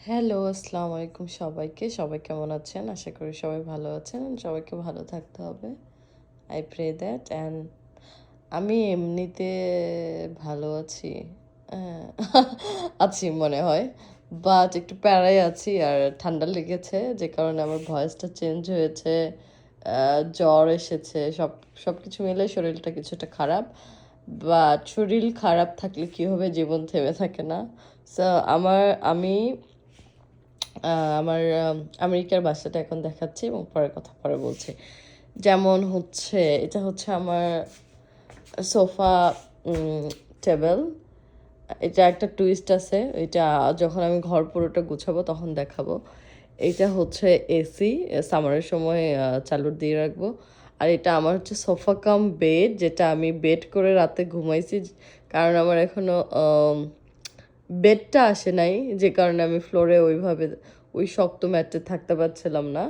Hello, আসসালামু আলাইকুম সবাইকে। সবাই কেমন আছেন? আশা করি সবাই ভালো আছেন। সবাইকে ভালো থাকতে হবে। I pray that and আমি এমনিতে ভালো আছি। হ্যাঁ, আছি মনে হয়। বাট একটু প্যারায় আছি আর ঠান্ডা লেগেছে যে কারণে আমার ভয়েসটা চেঞ্জ হয়েছে। জ্বর এসেছে। সবকিছু মিলে শরীরটা কিছুটা খারাপ। বাট শরীর খারাপ থাকলে কি হবে? জীবন থেমে থাকে না। সো আমি আমার আমেরিকার বাসাটা এখন দেখাচ্ছি এবং পরের কথা পরে বলছি। যেমন হচ্ছে এটা হচ্ছে আমার সোফা টেবিল। এটা একটা টুইস্ট আছে, এটা যখন আমি ঘর পুরোটা গুছাবো তখন দেখাবো। এইটা হচ্ছে এসি, সামারের সময় চালু দিয়ে রাখবো। আর এটা আমার হচ্ছে সোফা কাম বেড, যেটা আমি বেড করে রাতে ঘুমাইছি, কারণ আমার এখনো বেডটা আসে নাই, যে কারণে আমি ফ্লোরে ওইভাবে ওই শক্ত ম্যাটে থাকতে পারছিলাম না।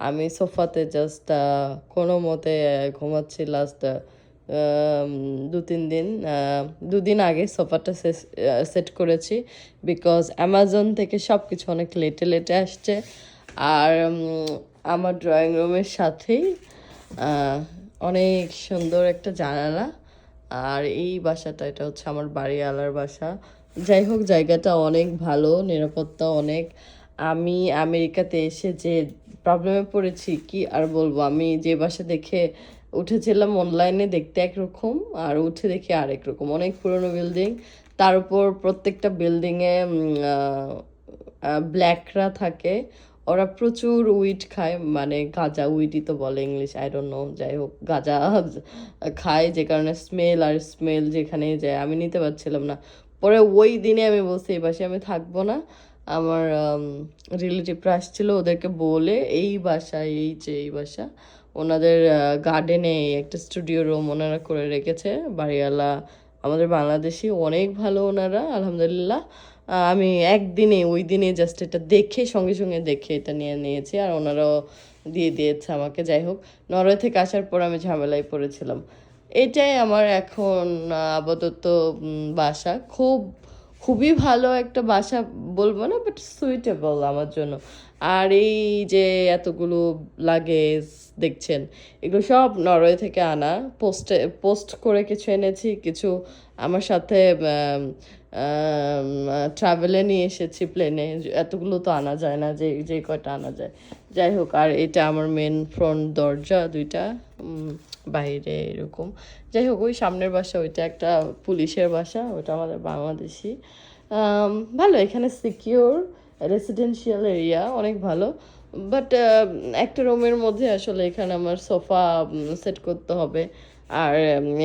আমি সোফাতে জাস্ট কোনো মতে ঘুমাচ্ছি লাস্ট 2-3 দিন। 2 দিন আগে সোফাটা সেট করেছি, বিকজ অ্যামাজন থেকে সব কিছু অনেক লেটে লেটে আসছে। আর আমার ড্রয়িং রুমের সাথেই অনেক সুন্দর একটা জানালা। আর এই বাসাটা, এটা হচ্ছে আমার বাড়িওয়ালার বাসা। যাই হোক, জায়গাটা অনেক ভালো, নিরাপত্তা অনেক। আমি আমেরিকাতে এসে যে প্রবলেমে পড়েছি কি আর বলবো। আমি যে বাসা দেখে উঠেছিলাম অনলাইনে, দেখতে একরকম আর উঠে দেখে আরেক রকম। অনেক পুরনো বিল্ডিং, তার উপর প্রত্যেকটা বিল্ডিংয়ে ব্ল্যাকরা থাকে। ওরা প্রচুর উইড খায়, মানে গাঁজা, উইডই তো বলে ইংলিশ, আই ডোন্ট নো। যাই হোক, গাঁজা খায়, যে কারণে স্মেল যেখানে যায়, আমি নিতে পারছিলাম না। পরে ওই দিনে আমি বলছি এই বাসায় আমি থাকবো না। আমার রিলেটিভরা আসছিল, ওদেরকে বলে এই বাসা ওনাদের গার্ডেনে একটা স্টুডিও রুম ওনারা করে রেখেছে। বাড়িওয়ালা আমাদের বাংলাদেশি, অনেক ভালো ওনারা, আলহামদুলিল্লাহ। আমি একদিনে ওই দিনে জাস্ট এটা দেখে, সঙ্গে সঙ্গে দেখে এটা নিয়ে নিয়েছি, আর ওনারাও দিয়ে দিয়েছে আমাকে। যাই হোক, নরওয়ে থেকে আসার পর আমি ঝামেলায় পড়েছিলাম। এটাই আমার এখন আপাতত বাসা। খুবই ভালো একটা বাসা বলবো না, বাট সুইটেবল আমার জন্য। আর এই যে এতগুলো লাগেজ দেখছেন, এগুলো সব নরওয়ে থেকে আনা। পোস্ট করে কিছু এনেছি, কিছু আমার সাথে ট্রাভেলে নিয়ে এসেছি প্লেনে। এতগুলো তো আনা যায় না, যে যে কয়টা আনা যায়। যাই হোক, আর এটা আমার মেন ফ্রন্ট দরজা দুইটা, বাইরে এরকম। যাই হোক, ওই সামনের বাসা ওইটা একটা পুলিশের বাসা, ওটা আমাদের বাংলাদেশি। ভালো, এখানে সিকিউর, রেসিডেন্সিয়াল এরিয়া, অনেক ভালো। বাট একটা রুমের মধ্যে আসলে এখানে আমার সোফা সেট করতে হবে, আর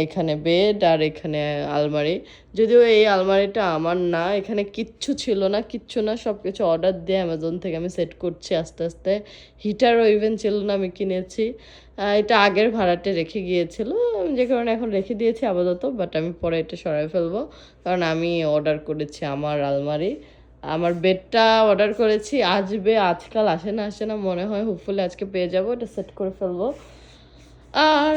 এখানে বেড, আর এখানে আলমারি। যদিও এই আলমারিটা আমার না, এখানে কিচ্ছু ছিল না, কিচ্ছু না, সব কিছু অর্ডার দিয়ে অ্যামাজন থেকে আমি সেট করছি আস্তে আস্তে। হিটারও ইভেন ছিল না, আমি কিনেছি। এটা আগের ভাড়াটে রেখে গিয়েছিল, যে কারণে এখন রেখে দিয়েছি আপাতত। বাট আমি পরে এটা সরাই ফেলবো, কারণ আমি অর্ডার করেছি আমার আলমারি। আমার বেডটা অর্ডার করেছি, আসবে আজকাল, আসে না মনে হয়। হোপফুলি আজকে পেয়ে যাবো, এটা সেট করে ফেলবো। আর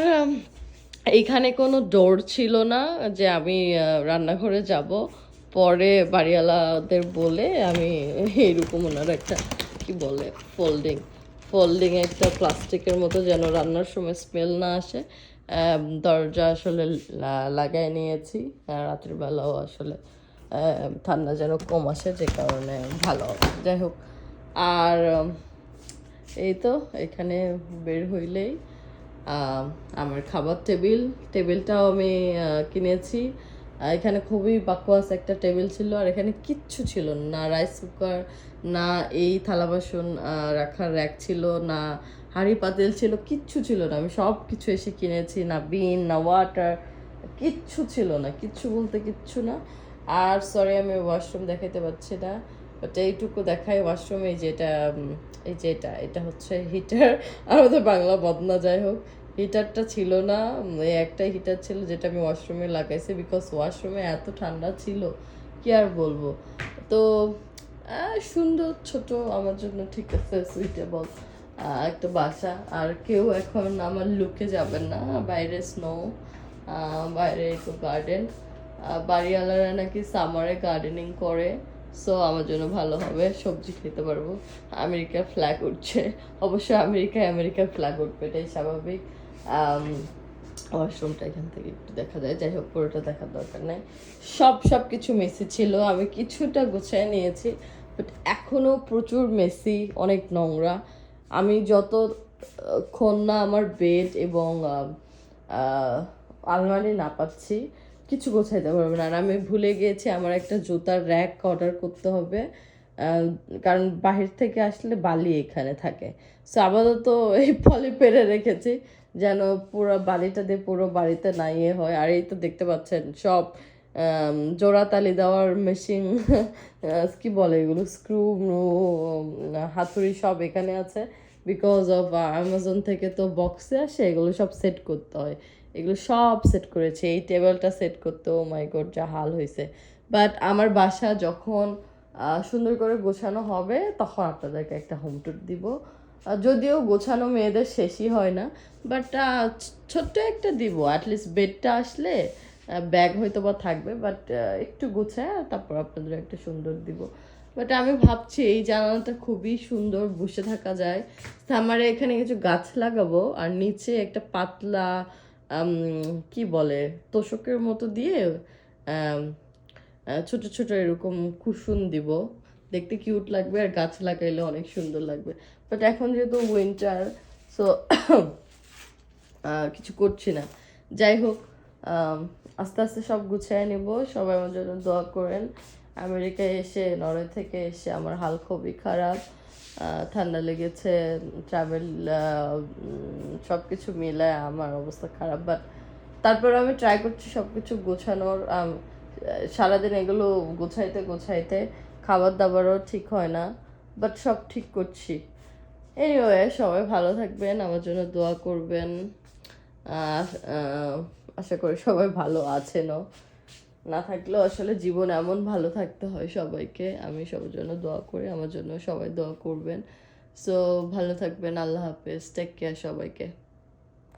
এইখানে কোনো ডোর ছিল না যে আমি রান্নাঘরে যাব। পরে বাড়িওয়ালাদের বলে আমি এইরকম ওনার একটা কি বলে ফোল্ডিং একটা প্লাস্টিকের মতো, যেন রান্নার সময় স্মেল না আসে, দরজা আসলে লাগাই নিয়েছি। রাতের বেলাও আসলে ঠান্ডা যেন কম আসে, যে কারণে ভালো। যাই হোক, আর এই তো এখানে বের হইলেই আমার খাবার টেবিলটাও আমি কিনেছি। এখানে খুবই বাকওয়াস একটা টেবিল ছিল, আর এখানে কিচ্ছু ছিল না, রাইস কুকার না, এই থালা বাসন রাখার র্যাক ছিল না, হাঁড়ি পাতিল ছিল, কিচ্ছু ছিল না। আমি সব কিছু এসে কিনেছি, না বিন না ওয়াটার, কিচ্ছু ছিল না, কিচ্ছু বলতে কিচ্ছু না। আর সরি, আমি ওয়াশরুম দেখাতে পারছি না, বাট এইটুকু দেখাই। ওয়াশরুমে এটা হচ্ছে হিটার, আমাদের বাংলা বদনা। যাই হোক, হিটারটা ছিল না, এই একটাই হিটার ছিল যেটা আমি ওয়াশরুমে লাগাইছি, বিকজ ওয়াশরুমে এত ঠান্ডা ছিল, কি আর বলবো। তো সুন্দর, ছোট, আমার জন্য ঠিক আছে, সুইটেবল একটা বাসা। আর কেউ এখন আমার লুকে যাবেন না, বাইরে স্নো, বাইরে একটু গার্ডেন। বাড়িওয়ালারা নাকি সামারে গার্ডেনিং করে, সো আমার জন্য ভালো হবে, সবজি খেতে পারবো। আমেরিকার ফ্ল্যাগ উঠছে, অবশ্যই আমেরিকার ফ্ল্যাগ উঠবে, এটাই স্বাভাবিক। ওয়াশরুমটা এখান থেকে একটু দেখা যায়, যাই হোক পুরোটা দেখার দরকার নাই। সব কিছু মেসি ছিল, আমি কিছুটা গুছিয়ে নিয়েছি, বাট এখনও প্রচুর মেসি, অনেক নোংরা। আমি যতক্ষণ না আমার বেড এবং আলমারি না পাচ্ছি কিছু গোছাইতে পারবো না। আর আমি ভুলে গিয়েছি আমার একটা জুতার র্যাক অর্ডার করতে হবে, কারণ বাহির থেকে আসলে বালি এখানে থাকে। সো আপাতত এই ফলে পেরে রেখেছি যেন পুরো বালিটা দিয়ে পুরো বাড়িতে না ইয়ে হয়। আর এই তো দেখতে পাচ্ছেন সব জোড়াতালি দেওয়ার মেশিন, কি বলে এগুলো, স্ক্রু, হাতুড়ি সব এখানে আছে। বিকজ অফ অ্যামাজন থেকে তো বক্সে আসে, এগুলো সব সেট করতে হয়। এগুলো সব সেট করেছে, এই টেবিলটা সেট করতে, ও মাই গড যা হাল হয়েছে। বাট আমার বাসা যখন সুন্দর করে গোছানো হবে তখন আপনাদেরকে একটা হোম ট্যুর দিব। যদিও গোছানো মেয়েদের শেষই হয় না, বাট ছোট্ট একটা দিব। অ্যাটলিস্ট বেডটা আসলে ব্যাগ হয়তো বা থাকবে, বাট একটু গোছায় তারপর আপনাদের একটা সুন্দর দিব। বাট আমি ভাবছি এই জানালাটা খুবই সুন্দর, বসে থাকা যায়। আমার এখানে কিছু গাছ লাগাবো, আর নিচে একটা পাতলা কি বলে তোষকের মতো দিয়ে ছোট ছোট এরকম কুশন দিব, দেখতে কিউট লাগবে, আর গাছ লাগাইলে অনেক সুন্দর লাগবে। বাট এখন যেহেতু উইন্টার, সো কিছু করছি না। যাই হোক, আস্তে আস্তে সব গুছিয়ে নেব। সবাই আমার জন্য দোয়া করেন। আমেরিকায় এসে, নরওয়ে থেকে এসে আমার হাল খুবই খারাপ, ঠান্ডা লেগেছে, ট্রাভেল, সব কিছু মিলায় আমার অবস্থা খারাপ। বাট তারপর আমি ট্রাই করছি সব কিছু গোছানোর। সারাদিন এগুলো গোছাইতে গোছাইতে খাবার দাবারও ঠিক হয় না, বাট সব ঠিক করছি। এনিওয়ে, সবাই ভালো থাকবেন, আমার জন্য দোয়া করবেন। আশা করি সবাই ভালো আছেনও, না থাকলেও আসলে জীবন এমন, ভালো থাকতে হয় সবাইকে। আমি সবার জন্য দোয়া করি, আমার জন্য সবাই দোয়া করবেন। সো ভালো থাকবেন, আল্লাহ হাফেজ, টেক কেয়ার সবাইকে।